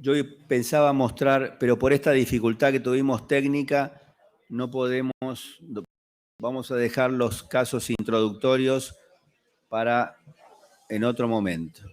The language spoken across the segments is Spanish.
Yo pensaba mostrar, pero por esta dificultad que tuvimos técnica, no podemos, vamos a dejar los casos introductorios para en otro momento.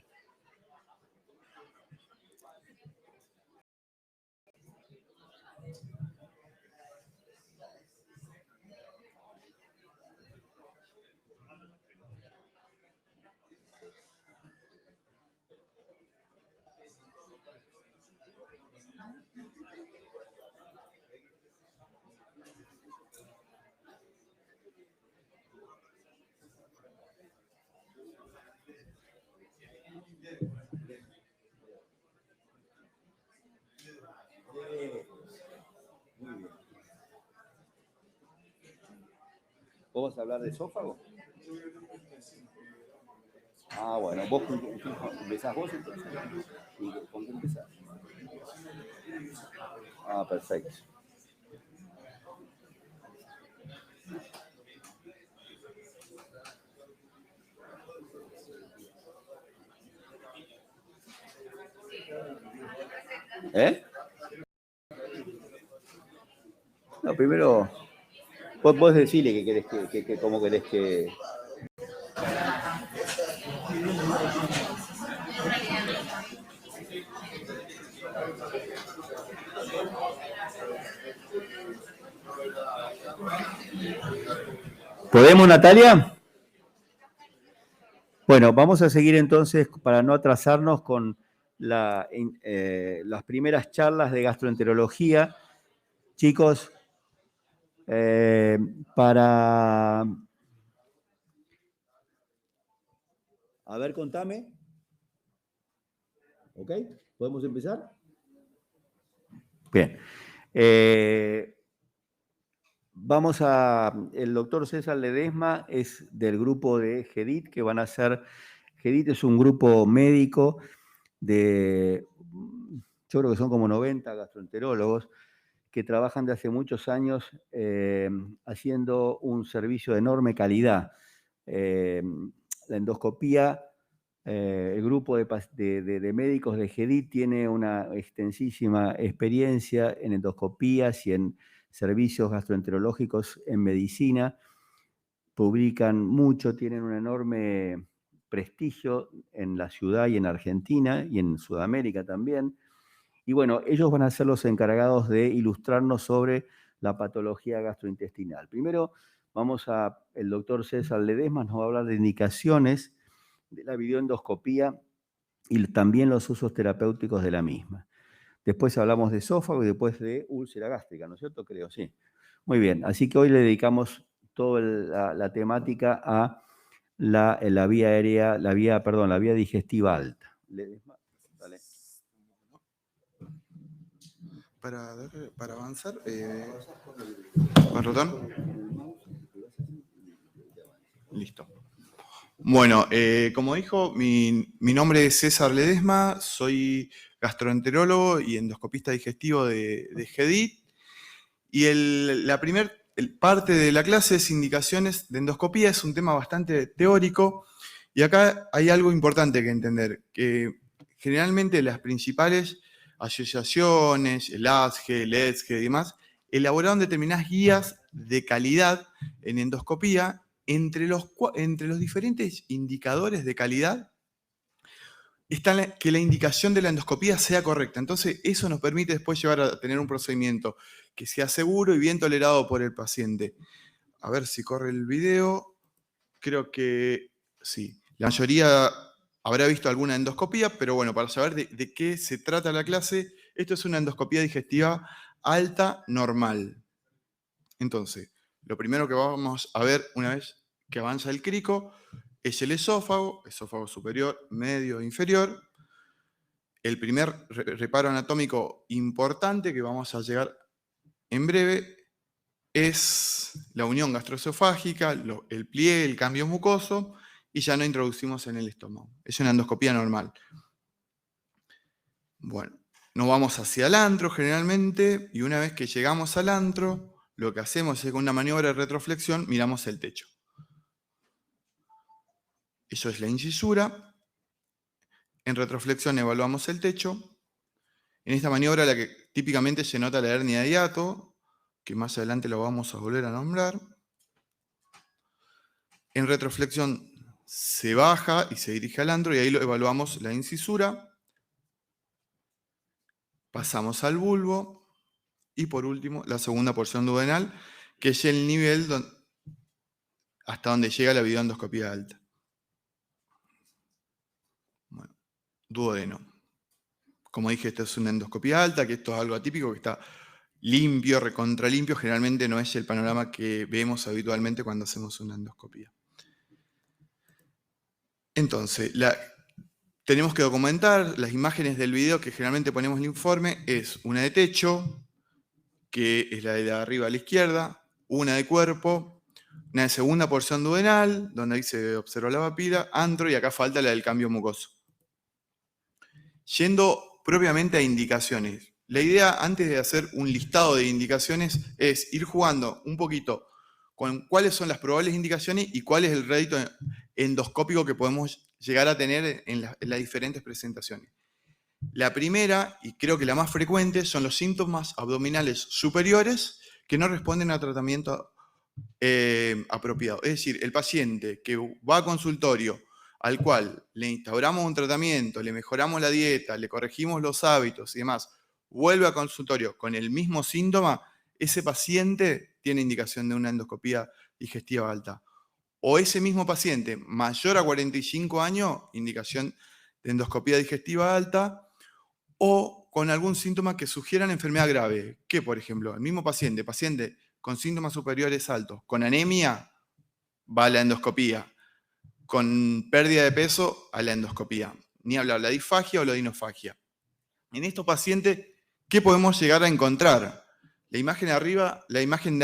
¿Vos vas a hablar de esófago? Ah, bueno, vos empezás vos entonces. ¿Con qué empezás? Ah, perfecto. ¿Eh? No, primero, vos decile que querés que cómo querés que... ¿Podemos, Natalia? Bueno, vamos a seguir entonces, para no atrasarnos, con las primeras charlas de gastroenterología. Chicos, para... A ver, contame. ¿Ok? ¿Podemos empezar? Bien. El doctor César Ledesma es del grupo de GEDIT, que van a ser... GEDIT es un grupo médico de... Yo creo que son como 90 gastroenterólogos que trabajan de hace muchos años haciendo un servicio de enorme calidad. La endoscopía, el grupo de médicos de GEDIT tiene una extensísima experiencia en endoscopías y en servicios gastroenterológicos en medicina. Publican mucho, tienen un enorme prestigio en la ciudad y en Argentina y en Sudamérica también. Y bueno, ellos van a ser los encargados de ilustrarnos sobre la patología gastrointestinal. Primero, el doctor César Ledesma nos va a hablar de indicaciones de la videoendoscopía y también los usos terapéuticos de la misma. Después hablamos de esófago y después de úlcera gástrica, ¿no es cierto? Creo, sí. Muy bien, así que hoy le dedicamos toda la temática a la vía aérea, la vía digestiva alta. Ledesma, dale. Para avanzar, ¿ratón? Listo. Bueno, como dijo, mi nombre es César Ledesma, soy gastroenterólogo y endoscopista digestivo de GEDIT. Y la primera parte de la clase es indicaciones de endoscopía, es un tema bastante teórico. Y acá hay algo importante que entender, que generalmente las principales asociaciones, el ASGE, el ESGE y demás, elaboraron determinadas guías de calidad en endoscopía. Entre los diferentes indicadores de calidad está que la indicación de la endoscopía sea correcta. Entonces, eso nos permite después llevar a tener un procedimiento que sea seguro y bien tolerado por el paciente. A ver si corre el video. Creo que sí. La mayoría habrá visto alguna endoscopía, pero bueno, para saber de qué se trata la clase, esto es una endoscopía digestiva alta normal. Entonces, lo primero que vamos a ver una vez que avanza el crico es el esófago superior, medio e inferior. El primer reparo anatómico importante que vamos a llegar en breve es la unión gastroesofágica, el pliegue, el cambio mucoso, y ya no introducimos en el estómago. Es una endoscopía normal. Bueno, nos vamos hacia el antro generalmente, y una vez que llegamos al antro, lo que hacemos es con una maniobra de retroflexión, miramos el techo. Eso es la incisura. En retroflexión evaluamos el techo. En esta maniobra la que típicamente se nota la hernia de hiato, que más adelante lo vamos a volver a nombrar. En retroflexión se baja y se dirige al antro y ahí lo evaluamos la incisura. Pasamos al bulbo y por último la segunda porción duodenal, que es el nivel hasta donde llega la videoendoscopía alta. Bueno, duodeno. Como dije, esta es una endoscopía alta, que esto es algo atípico, que está limpio, recontralimpio. Generalmente no es el panorama que vemos habitualmente cuando hacemos una endoscopía. Entonces, tenemos que documentar las imágenes del video que generalmente ponemos en el informe. Es una de techo, que es la de arriba a la izquierda, una de cuerpo, una de segunda porción duodenal, donde ahí se observa la papila, antro, y acá falta la del cambio mucoso. Yendo propiamente a indicaciones. La idea, antes de hacer un listado de indicaciones, es ir jugando un poquito con cuáles son las probables indicaciones y cuál es el rédito endoscópico que podemos llegar a tener en las diferentes presentaciones. La primera, y creo que la más frecuente, son los síntomas abdominales superiores que no responden a tratamiento apropiado. Es decir, el paciente que va a consultorio, al cual le instauramos un tratamiento, le mejoramos la dieta, le corregimos los hábitos y demás, vuelve a consultorio con el mismo síntoma, ese paciente tiene indicación de una endoscopía digestiva alta. O ese mismo paciente mayor a 45 años, indicación de endoscopía digestiva alta, o con algún síntoma que sugieran enfermedad grave. Que, por ejemplo, el mismo paciente con síntomas superiores altos, con anemia, va a la endoscopía. Con pérdida de peso, a la endoscopía. Ni hablar, la disfagia o la dinofagia. En estos pacientes, ¿qué podemos llegar a encontrar? La imagen de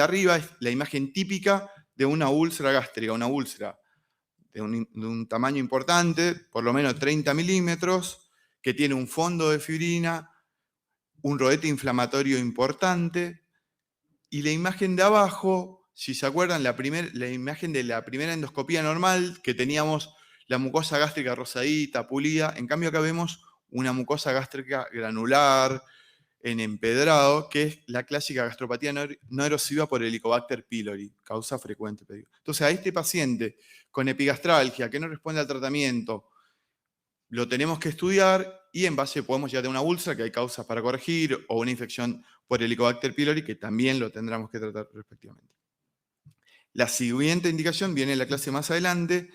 arriba es la imagen típica de una úlcera gástrica, una úlcera de un tamaño importante, por lo menos 30 milímetros, que tiene un fondo de fibrina, un rodete inflamatorio importante, y la imagen de abajo, si se acuerdan, la imagen de la primera endoscopía normal, que teníamos la mucosa gástrica rosadita, pulida. En cambio acá vemos una mucosa gástrica granular, en empedrado, que es la clásica gastropatía no erosiva por Helicobacter pylori, causa frecuente. Entonces a este paciente con epigastralgia que no responde al tratamiento, lo tenemos que estudiar y en base podemos llegar a una úlcera que hay causas para corregir o una infección por Helicobacter pylori que también lo tendremos que tratar respectivamente. La siguiente indicación viene en la clase más adelante,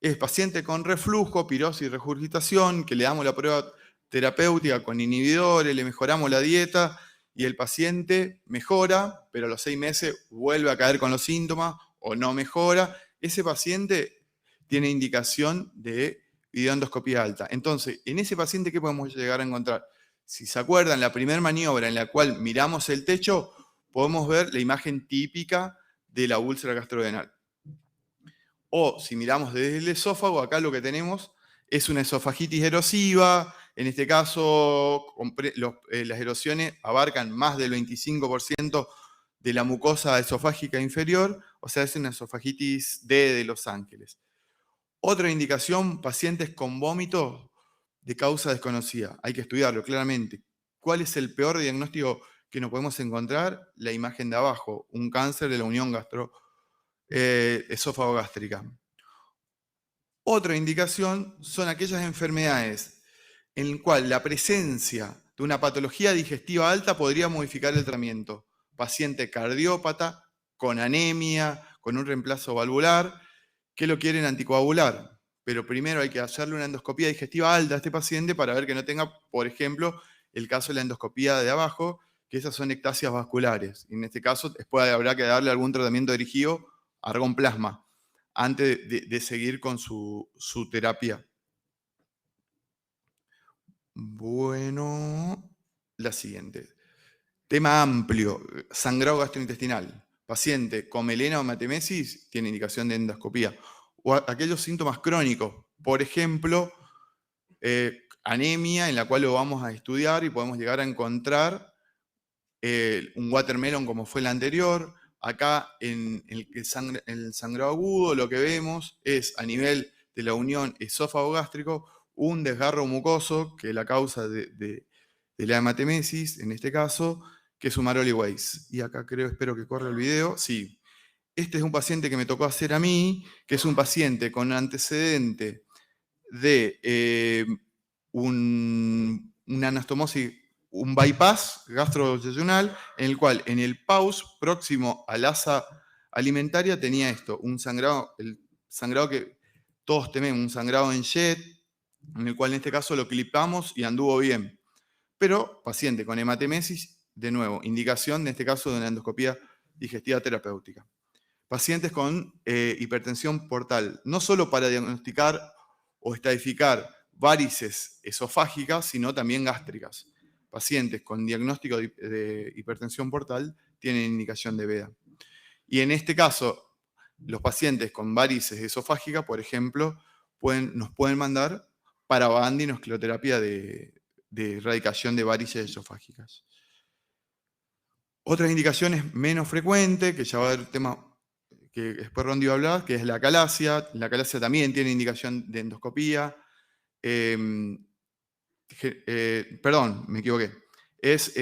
es paciente con reflujo, pirosis y regurgitación, que le damos la prueba terapéutica con inhibidores, le mejoramos la dieta y el paciente mejora, pero a los 6 meses vuelve a caer con los síntomas o no mejora. Ese paciente tiene indicación de videoendoscopía alta. Entonces, en ese paciente, ¿qué podemos llegar a encontrar? Si se acuerdan, la primera maniobra en la cual miramos el techo, podemos ver la imagen típica de la úlcera gastrodenal. O si miramos desde el esófago, acá lo que tenemos es una esofagitis erosiva. En este caso, las erosiones abarcan más del 25% de la mucosa esofágica inferior, o sea, es una esofagitis D de Los Ángeles. Otra indicación, pacientes con vómito de causa desconocida. Hay que estudiarlo claramente. ¿Cuál es el peor diagnóstico que nos podemos encontrar? La imagen de abajo, un cáncer de la unión esófago-gástrica. Otra indicación son aquellas enfermedades en las cuales la presencia de una patología digestiva alta podría modificar el tratamiento. Paciente cardiópata, con anemia, con un reemplazo valvular, que lo quieren anticoagular. Pero primero hay que hacerle una endoscopía digestiva alta a este paciente para ver que no tenga, por ejemplo, el caso de la endoscopía de abajo, que esas son ectasias vasculares. Y en este caso, después habrá que darle algún tratamiento dirigido a argón plasma antes de seguir con su terapia. Bueno, la siguiente. Tema amplio, sangrado gastrointestinal. Paciente con melena o hematemesis tiene indicación de endoscopía. O aquellos síntomas crónicos, por ejemplo, anemia, en la cual lo vamos a estudiar y podemos llegar a encontrar un watermelon como fue el anterior. Acá en el sangrado agudo lo que vemos es a nivel de la unión esófago-gástrico un desgarro mucoso, que es la causa de de la hematemesis, en este caso, que es un Maroli Weiss. Y acá espero que corra el video. Sí. Este es un paciente que me tocó hacer a mí, que es un paciente con antecedente de una anastomosis, un bypass gastroyeyunal, en el cual en el pause próximo al asa alimentaria tenía esto, un sangrado, el sangrado que todos tememos, un sangrado en jet, en el cual en este caso lo clipamos y anduvo bien. Pero paciente con hematemesis, de nuevo, indicación en este caso de una endoscopía digestiva terapéutica. Pacientes con hipertensión portal, no solo para diagnosticar o estadificar varices esofágicas, sino también gástricas. Pacientes con diagnóstico de hipertensión portal tienen indicación de veda. Y en este caso, los pacientes con varices esofágicas, por ejemplo, nos pueden mandar para bandinoscleroterapia de erradicación de varices esofágicas. Otras indicaciones menos frecuentes, que ya va a haber tema que después Rondi va a hablar, que es la acalasia. La acalasia también tiene indicación de endoscopía. Perdón, me equivoqué. Es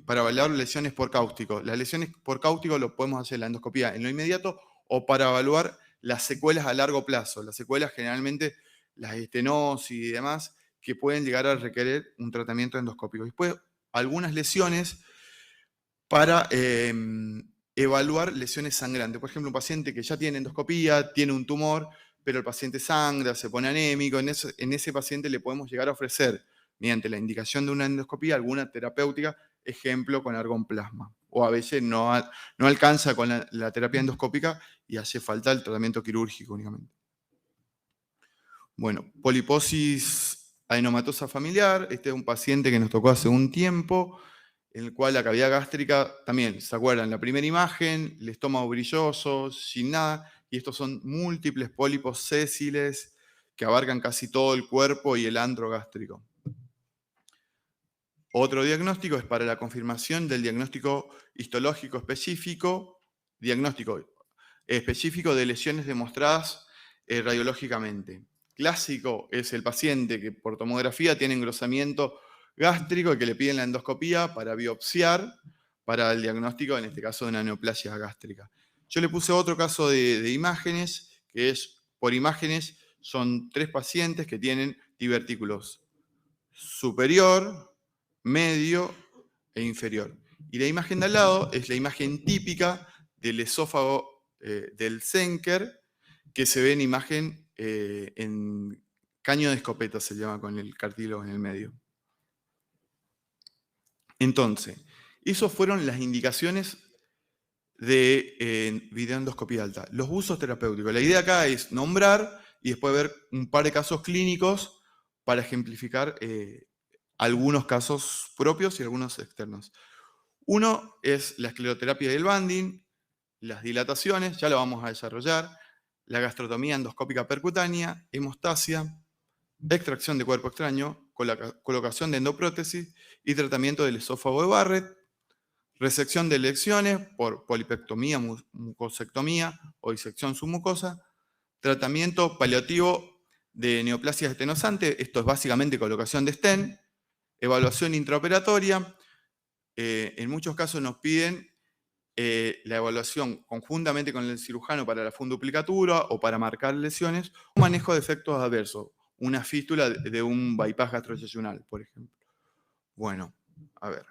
para evaluar lesiones por cáustico. Las lesiones por cáustico lo podemos hacer en la endoscopía en lo inmediato o para evaluar las secuelas a largo plazo. Las secuelas generalmente, las estenosis y demás, que pueden llegar a requerir un tratamiento endoscópico. Después, algunas lesiones para evaluar lesiones sangrantes. Por ejemplo, un paciente que ya tiene endoscopía, tiene un tumor, pero el paciente sangra, se pone anémico, en ese paciente le podemos llegar a ofrecer, mediante la indicación de una endoscopía, alguna terapéutica, ejemplo con argonplasma. O a veces no alcanza con la terapia endoscópica y hace falta el tratamiento quirúrgico únicamente. Bueno, poliposis adenomatosa familiar. Este es un paciente que nos tocó hace un tiempo, en el cual la cavidad gástrica, también, ¿se acuerdan? La primera imagen, el estómago brilloso, sin nada, y estos son múltiples pólipos sésiles que abarcan casi todo el cuerpo y el antro gástrico. Otro diagnóstico es para la confirmación del diagnóstico histológico específico, diagnóstico específico de lesiones demostradas radiológicamente. Clásico es el paciente que por tomografía tiene engrosamiento gástrico y que le piden la endoscopía para biopsiar para el diagnóstico, en este caso, de una neoplasia gástrica. Yo le puse otro caso de imágenes, que es por imágenes, son 3 pacientes que tienen divertículos superior, medio e inferior. Y la imagen de al lado es la imagen típica del esófago del Zenker, que se ve en imagen en caño de escopeta, se llama, con el cartílago en el medio. Entonces, esas fueron las indicaciones de videoendoscopía alta. Los usos terapéuticos. La idea acá es nombrar y después ver un par de casos clínicos para ejemplificar algunos casos propios y algunos externos. Uno es la escleroterapia del banding, las dilataciones, ya lo vamos a desarrollar, la gastrotomía endoscópica percutánea, hemostasia, extracción de cuerpo extraño, colocación de endoprótesis y tratamiento del esófago de Barrett, resección de lesiones por polipectomía, mucosectomía o disección submucosa, tratamiento paliativo de neoplasias estenosantes, esto es básicamente colocación de stent, evaluación intraoperatoria. En muchos casos nos piden la evaluación conjuntamente con el cirujano para la funduplicatura o para marcar lesiones, o manejo de efectos adversos, una fístula de un bypass gastroyeyunal, por ejemplo. Bueno, a ver.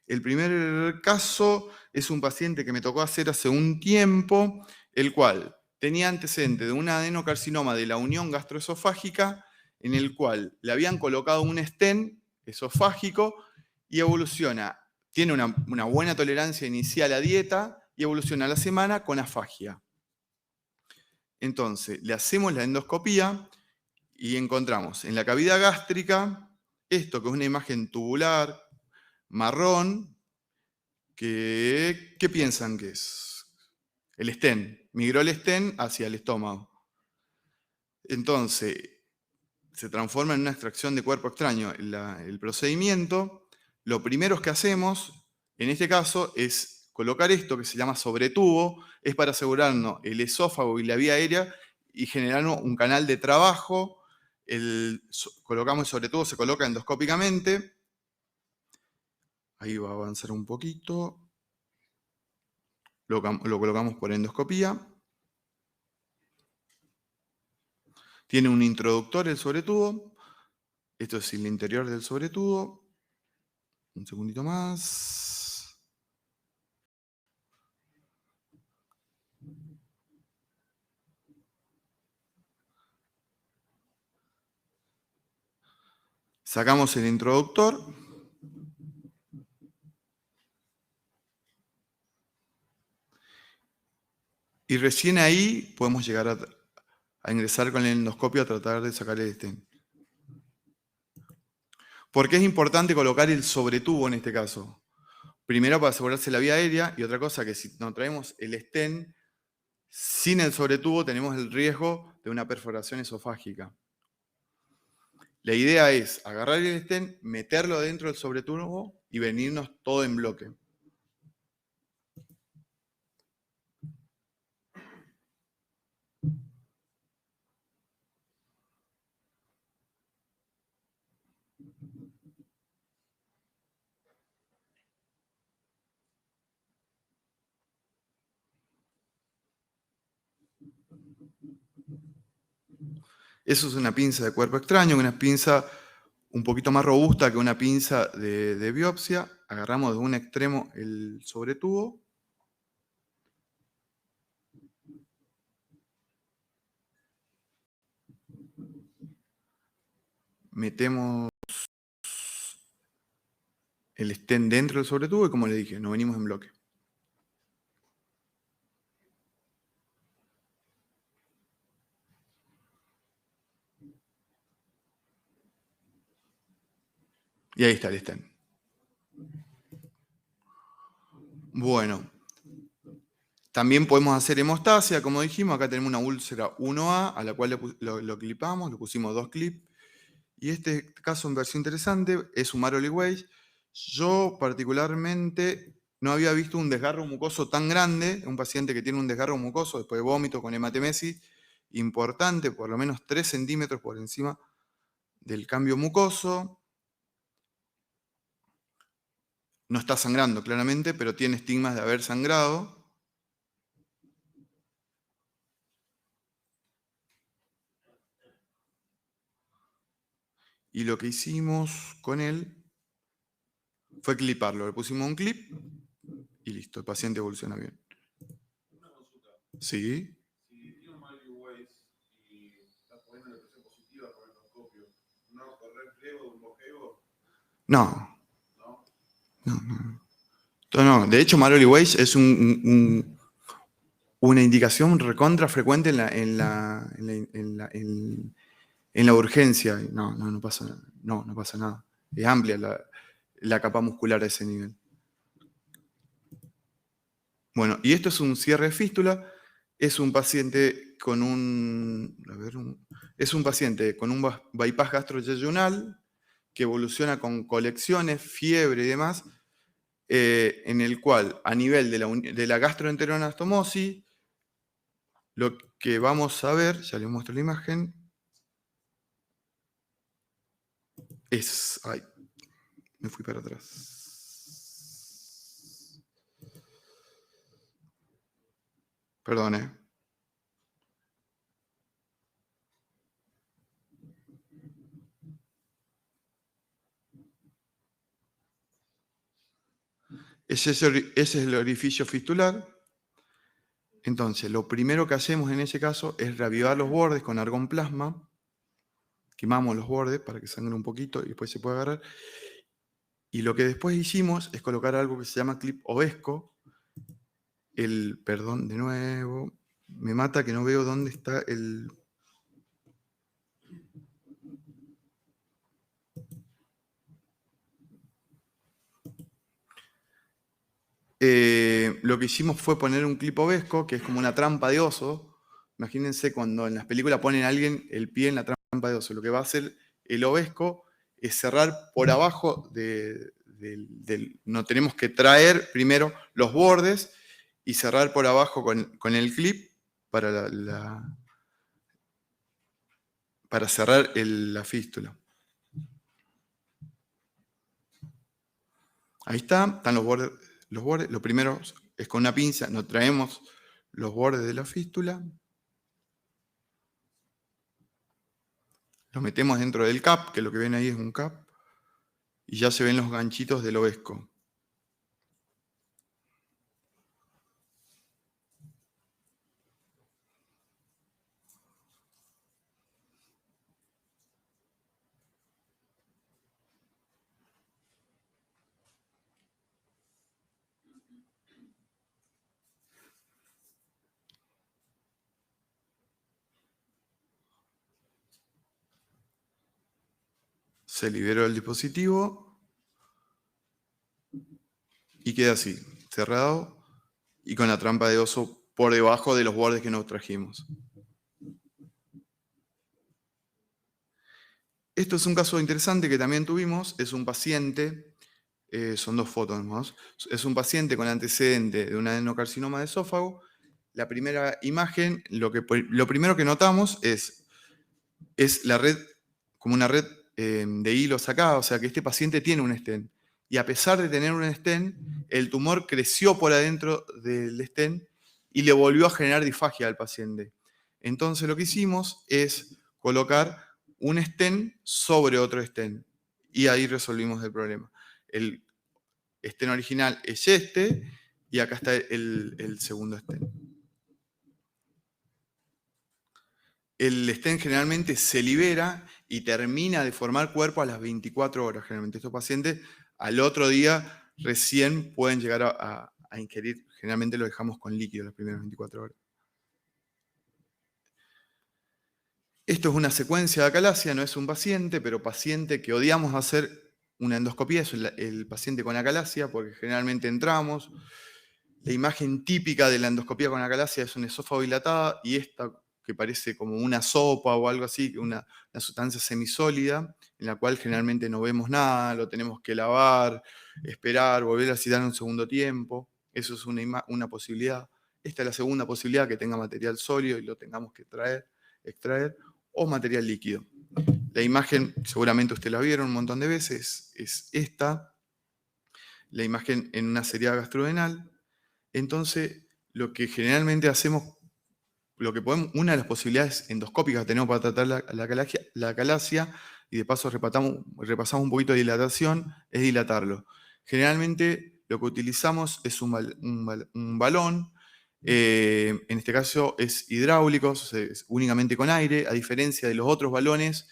El primer caso es un paciente que me tocó hacer hace un tiempo, el cual tenía antecedente de un adenocarcinoma de la unión gastroesofágica, en el cual le habían colocado un stent esofágico y evoluciona. Tiene una buena tolerancia inicial a dieta y evoluciona a la semana con afagia. Entonces, le hacemos la endoscopía y encontramos en la cavidad gástrica esto, que es una imagen tubular marrón, ¿qué piensan que es? El stent. Migró el stent hacia el estómago. Entonces, se transforma en una extracción de cuerpo extraño. El procedimiento, lo primero que hacemos, en este caso, es colocar esto que se llama sobretubo, es para asegurarnos el esófago y la vía aérea y generarnos un canal de trabajo. Colocamos el sobretubo, se coloca endoscópicamente. Ahí va a avanzar un poquito. Lo colocamos por endoscopía. Tiene un introductor el sobretubo. Esto es el interior del sobretubo. Un segundito más. Sacamos el introductor. Y recién ahí podemos llegar a ingresar con el endoscopio a tratar de sacar el stent. ¿Por qué es importante colocar el sobretubo en este caso? Primero para asegurarse la vía aérea y otra cosa que si nos traemos el stent sin el sobretubo tenemos el riesgo de una perforación esofágica. La idea es agarrar el stent, meterlo dentro del sobretubo y venirnos todo en bloque. Eso es una pinza de cuerpo extraño, una pinza un poquito más robusta que una pinza de biopsia. Agarramos de un extremo el sobretubo. Metemos el stent dentro del sobretubo y como les dije, nos venimos en bloque. Y ahí está el stent. Bueno, también podemos hacer hemostasia, como dijimos, acá tenemos una úlcera 1A a la cual lo clipamos, le pusimos 2 clips. Y este caso me pareció interesante, es un Maroli Weiss. Yo particularmente no había visto un desgarro mucoso tan grande, un paciente que tiene un desgarro mucoso después de vómito con hematemesis importante, por lo menos 3 centímetros por encima del cambio mucoso. No está sangrando claramente, pero tiene estigmas de haber sangrado. Y lo que hicimos con él fue cliparlo. Le pusimos un clip y listo, el paciente evoluciona bien. Una consulta. Sí. Si tiene un Marley Weiss y está poniendo la presión positiva por el endoscopio, ¿no correr riesgo de un bloqueo? No. ¿No? No. De hecho, Maroli Weiss es una indicación recontra frecuente en la urgencia. No pasa nada. No pasa nada. Es amplia la capa muscular a ese nivel. Bueno, y esto es un cierre de fístula. Es un paciente con es un paciente con un bypass gastroyeyunal que evoluciona con colecciones, fiebre y demás, en el cual a nivel de la gastroenteroanastomosis, lo que vamos a ver, ya les muestro la imagen, es... Ay, me fui para atrás. Perdón, Ese es el orificio fistular. Entonces, lo primero que hacemos en ese caso es reavivar los bordes con argón plasma. Quemamos los bordes para que sangre un poquito y después se puede agarrar. Y lo que después hicimos es colocar algo que se llama clip ovesco. Perdón, de nuevo, me mata que no veo dónde está el... Lo que hicimos fue poner un clip ovesco, que es como una trampa de oso. Imagínense cuando en las películas ponen a alguien el pie en la trampa de oso. Lo que va a hacer el ovesco es cerrar por abajo no tenemos que traer primero los bordes y cerrar por abajo con el clip para, para cerrar la fístula. Ahí están los bordes. Lo primero es con una pinza, nos traemos los bordes de la fístula, los metemos dentro del cap, que lo que ven ahí es un cap, y ya se ven los ganchitos del ovesco. Se liberó el dispositivo y queda así, cerrado y con la trampa de oso por debajo de los bordes que nos trajimos. Esto es un caso interesante que también tuvimos, es un paciente, son 2 fotos más, es un paciente con antecedente de un adenocarcinoma de esófago. La primera imagen, lo primero que notamos es la red, como una red de hilos acá, o sea que este paciente tiene un stent. Y a pesar de tener un stent, el tumor creció por adentro del stent y le volvió a generar disfagia al paciente. Entonces lo que hicimos es colocar un stent sobre otro stent. Y ahí resolvimos el problema. El stent original es este, y acá está el segundo stent. El stent generalmente se libera y termina de formar cuerpo a las 24 horas. Generalmente estos pacientes al otro día recién pueden llegar a ingerir. Generalmente lo dejamos con líquido las primeras 24 horas. Esto es una secuencia de acalasia, no es un paciente, pero paciente que odiamos hacer una endoscopía es el paciente con acalasia, porque generalmente entramos. La imagen típica de la endoscopía con acalasia es un esófago dilatado y esta que parece como una sopa o algo así, una sustancia semisólida, en la cual generalmente no vemos nada, lo tenemos que lavar, esperar, volver a citar un segundo tiempo. Eso es una posibilidad. Esta es la segunda posibilidad, que tenga material sólido y lo tengamos que extraer, o material líquido. La imagen, seguramente ustedes la vieron un montón de veces, es esta, la imagen en una seriada gastrodenal. Entonces, lo que generalmente hacemos, una de las posibilidades endoscópicas que tenemos para tratar la acalasia, y de paso repasamos un poquito de dilatación, es dilatarlo. Generalmente lo que utilizamos es un balón, en este caso es hidráulico, es únicamente con aire, a diferencia de los otros balones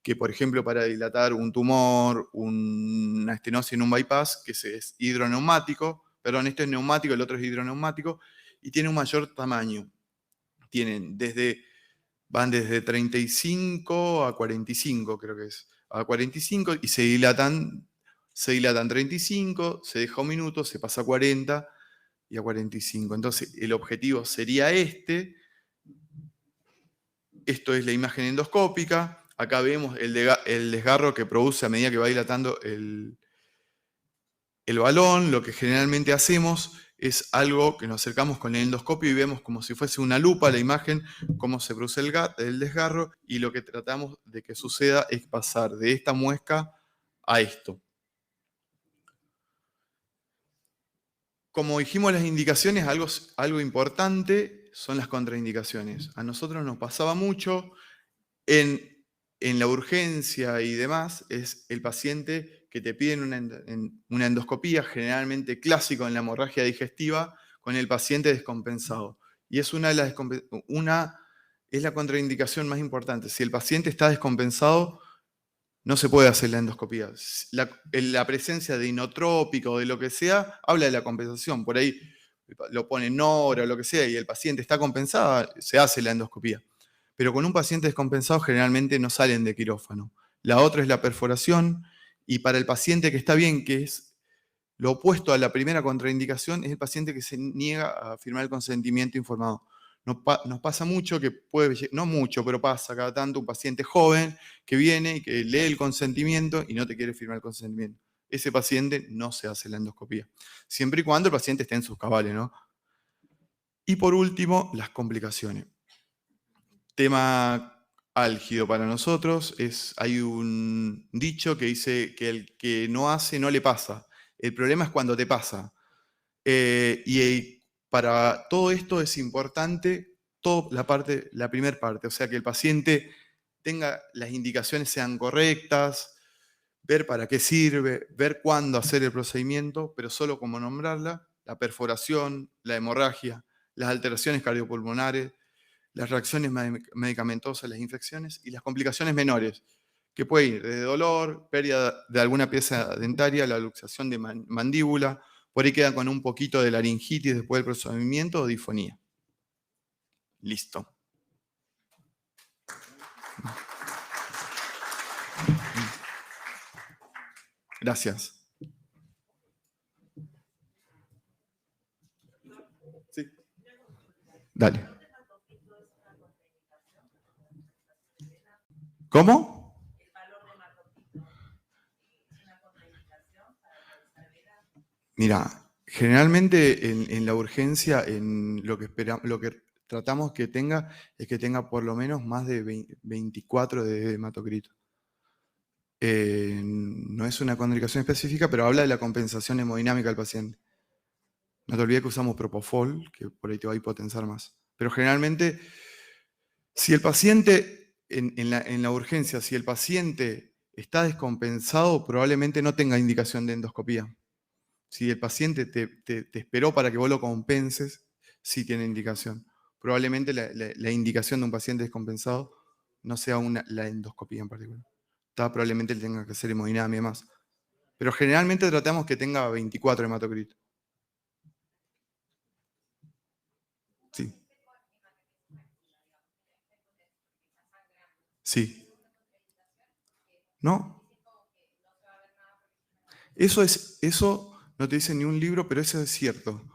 que, por ejemplo, para dilatar un tumor, una estenosis en un bypass, que es hidroneumático, perdón, este es neumático, el otro es hidroneumático, y tiene un mayor tamaño. Van desde 35 a 45, creo que es, a 45, y se dilatan 35, se deja un minuto, se pasa a 40 y a 45. Entonces, el objetivo sería este. Esto es la imagen endoscópica. Acá vemos el desgarro que produce a medida que va dilatando el balón. Lo que generalmente hacemos es algo que nos acercamos con el endoscopio y vemos como si fuese una lupa la imagen, cómo se produce el desgarro, y lo que tratamos de que suceda es pasar de esta muesca a esto. Como dijimos, las indicaciones, algo importante son las contraindicaciones. A nosotros nos pasaba mucho en la urgencia y demás, es el paciente que te piden una endoscopía, generalmente clásico en la hemorragia digestiva, con el paciente descompensado. Y es es la contraindicación más importante. Si el paciente está descompensado, no se puede hacer la endoscopía. La presencia de inotrópico o de lo que sea habla de la compensación. Por ahí lo pone Nora o lo que sea y el paciente está compensado, se hace la endoscopía. Pero con un paciente descompensado generalmente no salen de quirófano. La otra es la perforación, y para el paciente que está bien, que es lo opuesto a la primera contraindicación, es el paciente que se niega a firmar el consentimiento informado. Nos pasa mucho que no mucho, pero pasa cada tanto un paciente joven que viene y que lee el consentimiento y no te quiere firmar el consentimiento. Ese paciente no se hace la endoscopía, siempre y cuando el paciente esté en sus cabales, ¿no? Y por último, las complicaciones. Tema álgido para nosotros, hay un dicho que dice que el que no hace no le pasa. El problema es cuando te pasa. Para todo esto es importante la primera parte, o sea, que el paciente tenga las indicaciones sean correctas, ver para qué sirve, ver cuándo hacer el procedimiento, pero solo como nombrarla, la perforación, la hemorragia, las alteraciones cardiopulmonares, las reacciones medicamentosas, las infecciones y las complicaciones menores, que puede ir desde dolor, pérdida de alguna pieza dentaria, la luxación de mandíbula, por ahí quedan con un poquito de laringitis después del procedimiento o disfonía. Listo. Gracias. Sí. Dale. ¿Cómo? Mira, generalmente en la urgencia, en lo que tratamos que tenga, es que tenga por lo menos más de 24 de hematocrito. No es una contraindicación específica, pero habla de la compensación hemodinámica del paciente. No te olvides que usamos propofol, que por ahí te va a hipotensar más. Pero generalmente, si el paciente, en la urgencia, si el paciente está descompensado, probablemente no tenga indicación de endoscopía. Si el paciente te esperó para que vos lo compenses, sí tiene indicación. Probablemente la indicación de un paciente descompensado no sea la endoscopía en particular. Probablemente le tenga que hacer hemodinamia y más. Pero generalmente tratamos que tenga 24 hematocrito. Sí. Sí. ¿No? Eso no te dice ni un libro, pero eso es cierto.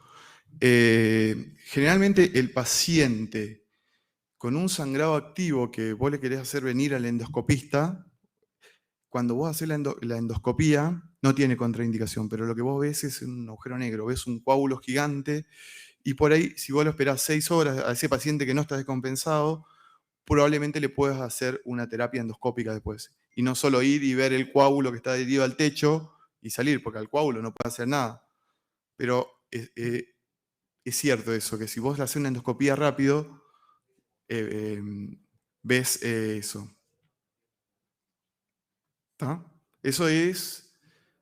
Generalmente el paciente con un sangrado activo que vos le querés hacer venir al endoscopista, cuando vos haces la endoscopía, no tiene contraindicación, pero lo que vos ves es un agujero negro, ves un coágulo gigante, y por ahí, si vos lo esperás 6 horas a ese paciente que no está descompensado, probablemente le puedas hacer una terapia endoscópica después. Y no solo ir y ver el coágulo que está adherido al techo y salir, porque al coágulo no puede hacer nada. Pero es cierto eso, que si vos le haces una endoscopía rápido, ves eso. ¿Tá? Eso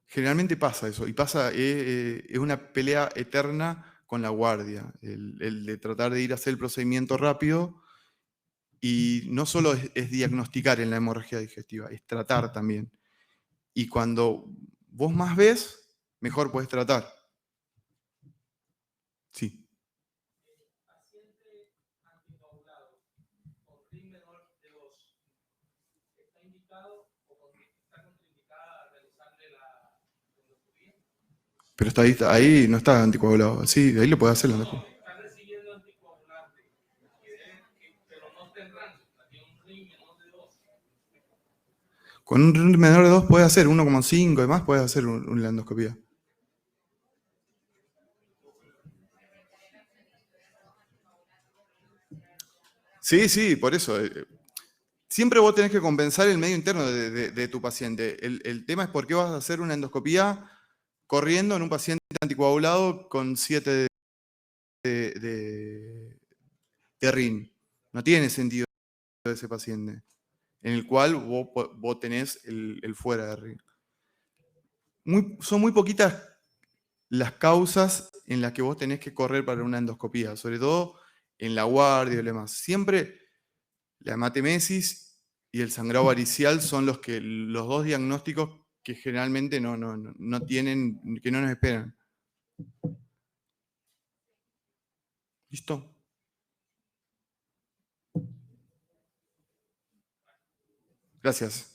generalmente pasa eso, y pasa, es una pelea eterna con la guardia, el de tratar de ir a hacer el procedimiento rápido, y no solo es diagnosticar en la hemorragia digestiva, es tratar también. Y cuando vos más ves, mejor puedes tratar. Sí. Pero ahí no está anticoagulado. Sí, ahí lo puede hacer la endoscopia. Con un RIN menor de 2 puede hacer 1,5, además puede hacer una endoscopia. Sí, por eso. Siempre vos tenés que compensar el medio interno de tu paciente. El tema es por qué vas a hacer una endoscopía corriendo en un paciente anticoagulado con 7 de RIN. No tiene sentido ese paciente, en el cual vos tenés el fuera de RIN. Son muy poquitas las causas en las que vos tenés que correr para una endoscopía, sobre todo en la guardia y demás. Siempre la hematemesis y el sangrado varicial son los dos diagnósticos que generalmente no tienen, que no nos esperan. ¿Listo? Gracias.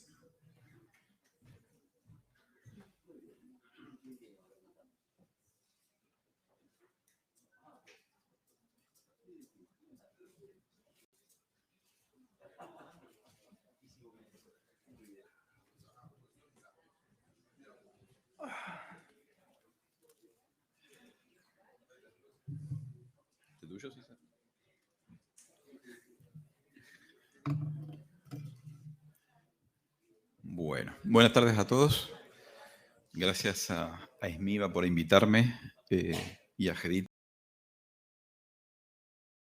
Bueno, buenas tardes a todos. Gracias a Esmiva por invitarme y a Gedit